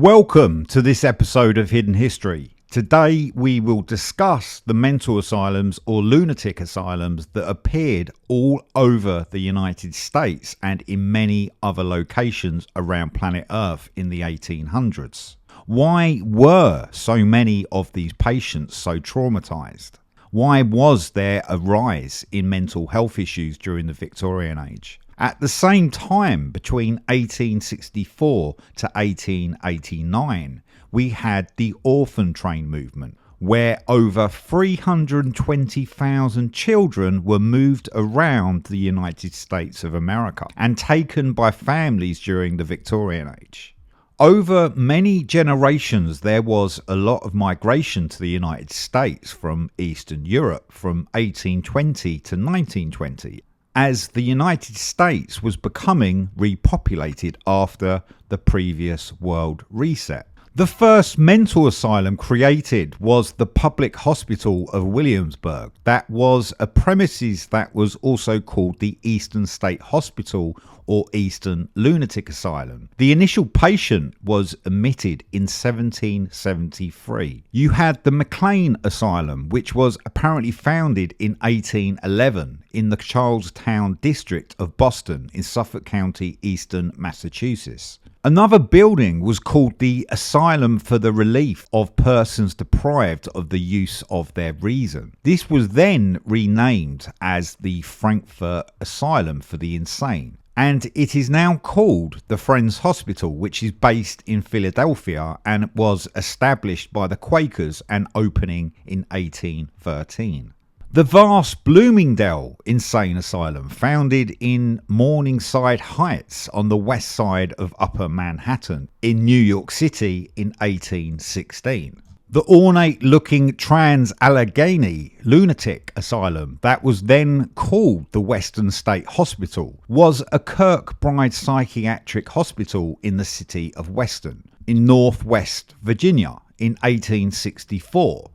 Welcome to this episode of Hidden History. Today we will discuss the mental asylums or lunatic asylums that appeared all over the United States and in many other locations around planet Earth in the 1800s. Why were so many of these patients so traumatized? Why was there a rise in mental health issues during the Victorian age? At the same time, between 1864 to 1889, we had the orphan train movement, where over 320,000 children were moved around the United States of America and taken by families during the Victorian age. Over many generations, there was a lot of migration to the United States from Eastern Europe from 1820 to 1920. As the United States was becoming repopulated after the previous world reset. The first mental asylum created was the Public Hospital of Williamsburg. That was a premises that was also called the Eastern State Hospital or Eastern Lunatic Asylum. The initial patient was admitted in 1773. You had the McLean Asylum, which was apparently founded in 1811 in the Charlestown district of Boston in Suffolk County, eastern Massachusetts. Another building was called the Asylum for the Relief of Persons Deprived of the Use of Their Reason. This was then renamed as the Frankfurt Asylum for the Insane. And it is now called the Friends Hospital, which is based in Philadelphia and was established by the Quakers and opening in 1813. The vast Bloomingdale Insane Asylum, founded in Morningside Heights on the west side of Upper Manhattan in New York City in 1816. The ornate-looking Trans-Allegheny Lunatic Asylum, that was then called the Western State Hospital, was a Kirkbride Psychiatric Hospital in the city of Weston in Northwest Virginia in 1864.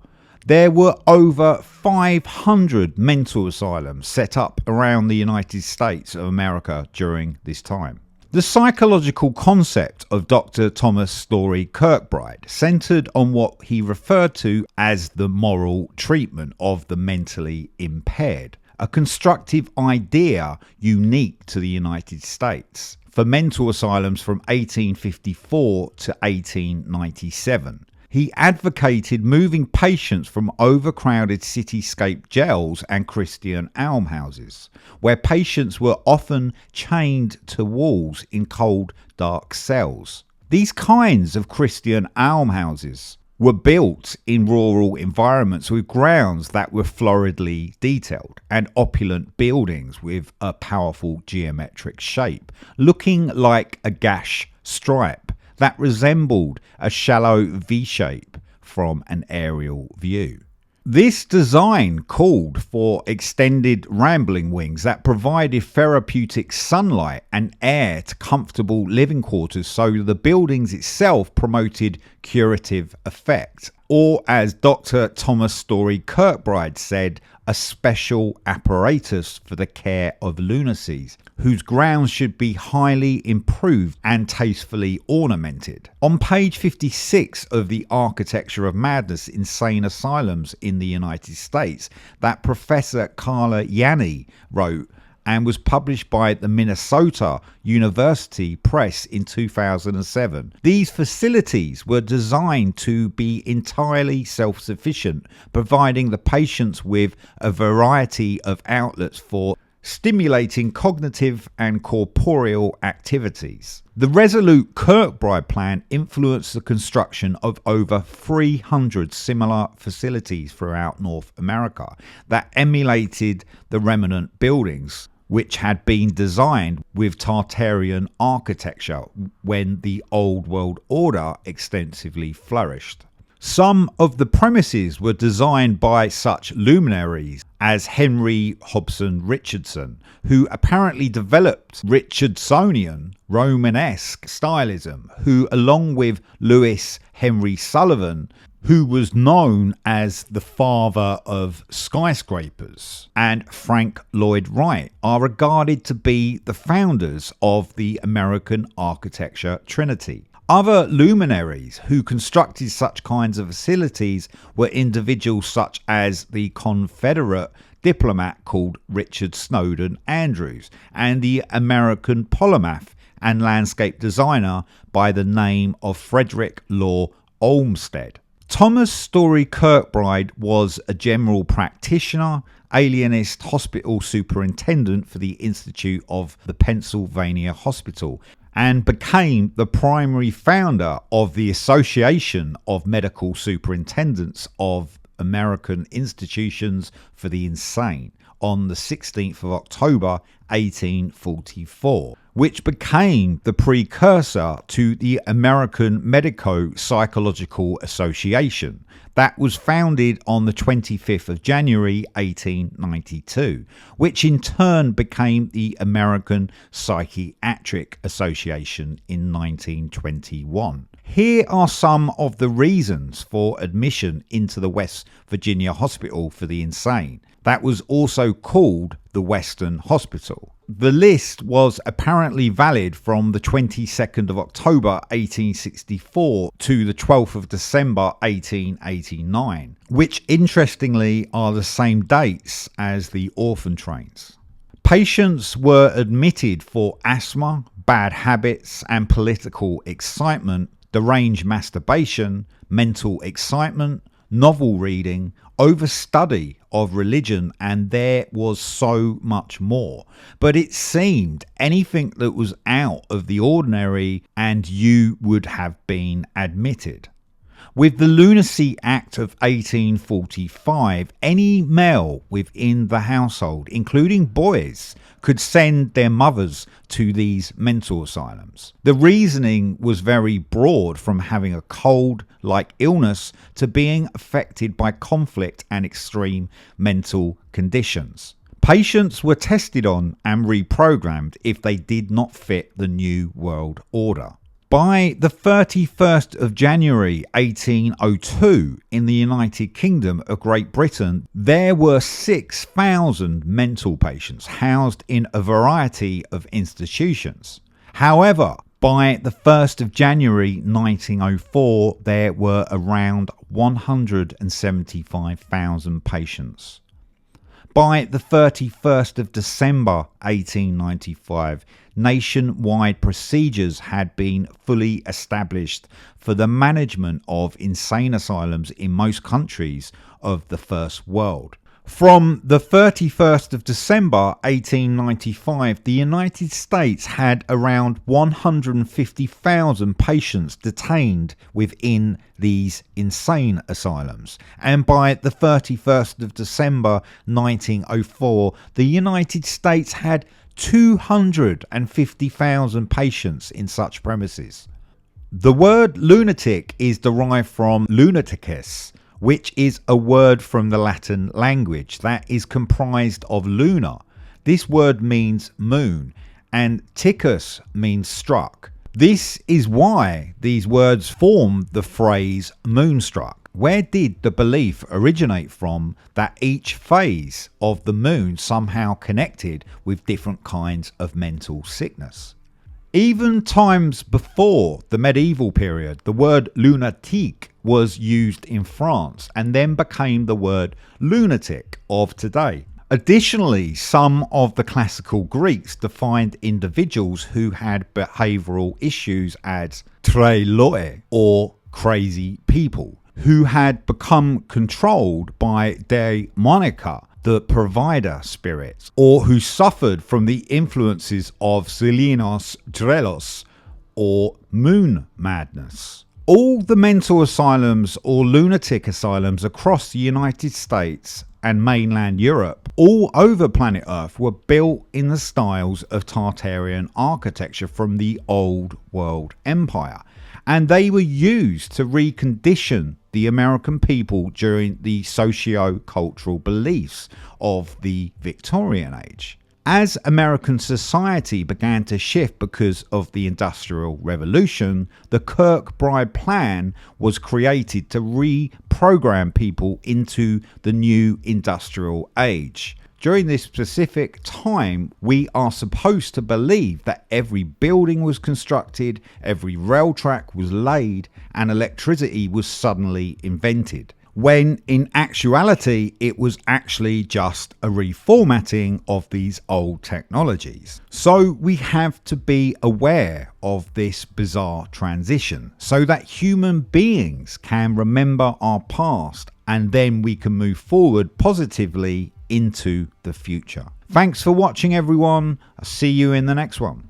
There were over 500 mental asylums set up around the United States of America during this time. The psychological concept of Dr. Thomas Story Kirkbride centered on what he referred to as the moral treatment of the mentally impaired, a constructive idea unique to the United States, for mental asylums from 1854 to 1897. He advocated moving patients from overcrowded cityscape jails and Christian almhouses, where patients were often chained to walls in cold, dark cells. These kinds of Christian almhouses were built in rural environments with grounds that were floridly detailed and opulent buildings with a powerful geometric shape, looking like a gash stripe that resembled a shallow V-shape from an aerial view. This design called for extended rambling wings that provided therapeutic sunlight and air to comfortable living quarters, so the buildings itself promoted curative effect, or as Dr. Thomas Story Kirkbride said, a special apparatus for the care of lunacies, whose grounds should be highly improved and tastefully ornamented. On page 56 of the Architecture of Madness, Insane Asylums in the United States, that Professor Carla Yanni wrote and was published by the Minnesota University Press in 2007. These facilities were designed to be entirely self-sufficient, providing the patients with a variety of outlets for stimulating cognitive and corporeal activities. The resolute Kirkbride Plan influenced the construction of over 300 similar facilities throughout North America that emulated the remnant buildings, which had been designed with Tartarian architecture when the Old World Order extensively flourished. Some of the premises were designed by such luminaries as Henry Hobson Richardson, who apparently developed Richardsonian Romanesque stylism, who along with Lewis Henry Sullivan, who was known as the father of skyscrapers, and Frank Lloyd Wright, are regarded to be the founders of the American architecture trinity. Other luminaries who constructed such kinds of facilities were individuals such as the Confederate diplomat called Richard Snowden Andrews and the American polymath and landscape designer by the name of Frederick Law Olmsted. Thomas Story Kirkbride was a general practitioner, alienist hospital superintendent for the Institute of the Pennsylvania Hospital, and became the primary founder of the Association of Medical Superintendents of American Institutions for the Insane on the 16th of October 1844, which became the precursor to the American Medico-Psychological Association that was founded on the 25th of January 1892, which in turn became the American Psychiatric Association in 1921. Here are some of the reasons for admission into the West Virginia Hospital for the Insane, that was also called the Western Hospital. The list was apparently valid from the 22nd of October 1864 to the 12th of December 1889, which interestingly are the same dates as the orphan trains. Patients were admitted for asthma, bad habits and political excitement, deranged masturbation, mental excitement, novel reading, overstudy of religion, and there was so much more. But it seemed anything that was out of the ordinary and you would have been admitted. With the Lunacy Act of 1845, any male within the household, including boys, could send their mothers to these mental asylums. The reasoning was very broad, from having a cold-like illness to being affected by conflict and extreme mental conditions. Patients were tested on and reprogrammed if they did not fit the New World Order. By the 31st of January 1802, in the United Kingdom of Great Britain, there were 6,000 mental patients housed in a variety of institutions. However, by the 1st of January 1904, there were around 175,000 patients. By the 31st of December 1895, nationwide procedures had been fully established for the management of insane asylums in most countries of the First World. From the 31st of December 1895, the United States had around 150,000 patients detained within these insane asylums. And by the 31st of December 1904, the United States had 250,000 patients in such premises. The word lunatic is derived from lunaticus, which is a word from the Latin language that is comprised of luna. This word means moon, and ticus means struck. This is why these words form the phrase moonstruck. Where did the belief originate from that each phase of the moon somehow connected with different kinds of mental sickness? Even times before the medieval period, the word lunatique was used in France and then became the word lunatic of today. Additionally, some of the classical Greeks defined individuals who had behavioral issues as treloi, or crazy people, who had become controlled by daimonica, the provider spirits, or who suffered from the influences of Selenos Drelos, or moon madness. All the mental asylums or lunatic asylums across the United States and mainland Europe, all over planet Earth, were built in the styles of Tartarian architecture from the Old World Empire, and they were used to recondition the American people during the socio-cultural beliefs of the Victorian age. As American society began to shift because of the Industrial Revolution, the Kirkbride Plan was created to reprogram people into the new industrial age. during this specific time, we are supposed to believe that every building was constructed, every rail track was laid, and electricity was suddenly invented, when in actuality it was actually just a reformatting of these old technologies. So we have to be aware of this bizarre transition so that human beings can remember our past, and then we can move forward positively into the future. Thanks for watching, everyone. I'll see you in the next one.